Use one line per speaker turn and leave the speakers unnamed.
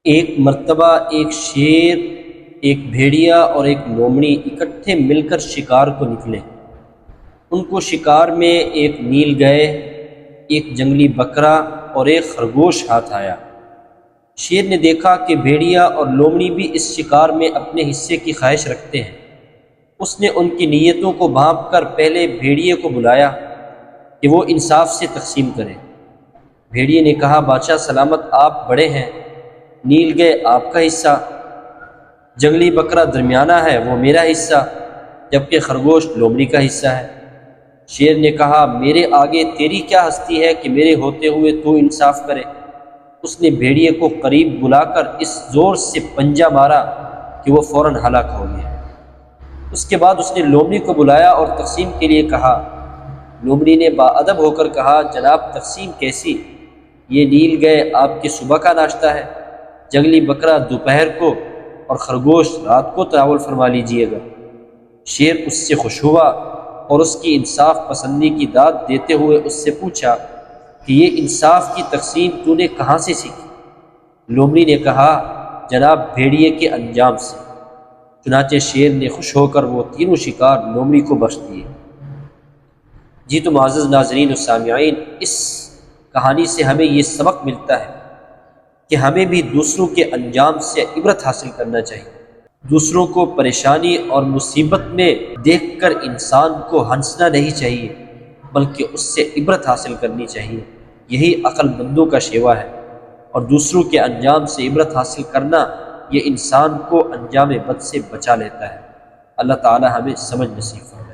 ایک مرتبہ ایک شیر، ایک بھیڑیا اور ایک لومڑی اکٹھے مل کر شکار کو نکلے۔ ان کو شکار میں ایک نیل گئے، ایک جنگلی بکرا اور ایک خرگوش ہاتھ آیا۔ شیر نے دیکھا کہ بھیڑیا اور لومڑی بھی اس شکار میں اپنے حصے کی خواہش رکھتے ہیں۔ اس نے ان کی نیتوں کو بھانپ کر پہلے بھیڑیے کو بلایا کہ وہ انصاف سے تقسیم کرے۔ بھیڑیے نے کہا، بادشاہ سلامت، آپ بڑے ہیں، نیل گئے آپ کا حصہ، جنگلی بکرا درمیانہ ہے وہ میرا حصہ، جبکہ خرگوش لومڑی کا حصہ ہے۔ شیر نے کہا، میرے آگے تیری کیا ہستی ہے کہ میرے ہوتے ہوئے تو انصاف کرے؟ اس نے بھیڑیے کو قریب بلا کر اس زور سے پنجہ مارا کہ وہ فوراً ہلاک ہو گیا۔ اس کے بعد اس نے لومڑی کو بلایا اور تقسیم کے لیے کہا۔ لومڑی نے باادب ہو کر کہا، جناب تقسیم کیسی؟ یہ نیل گئے آپ کے صبح کا ناشتہ ہے، جنگلی بکرا دوپہر کو اور خرگوش رات کو تناول فرما لیجیے گا۔ شیر اس سے خوش ہوا اور اس کی انصاف پسندی کی داد دیتے ہوئے اس سے پوچھا کہ یہ انصاف کی تقسیم تو نے کہاں سے سیکھی؟ لومڑی نے کہا، جناب بھیڑیے کے انجام سے۔ چنانچہ شیر نے خوش ہو کر وہ تینوں شکار لومڑی کو بخش دیے۔ جی تو معزز ناظرین و سامعین، اس کہانی سے ہمیں یہ سبق ملتا ہے کہ ہمیں بھی دوسروں کے انجام سے عبرت حاصل کرنا چاہیے۔ دوسروں کو پریشانی اور مصیبت میں دیکھ کر انسان کو ہنسنا نہیں چاہیے، بلکہ اس سے عبرت حاصل کرنی چاہیے۔ یہی عقل مندوں کا شیوا ہے، اور دوسروں کے انجام سے عبرت حاصل کرنا یہ انسان کو انجام بد سے بچا لیتا ہے۔ اللہ تعالی ہمیں سمجھ نصیب فرمائے۔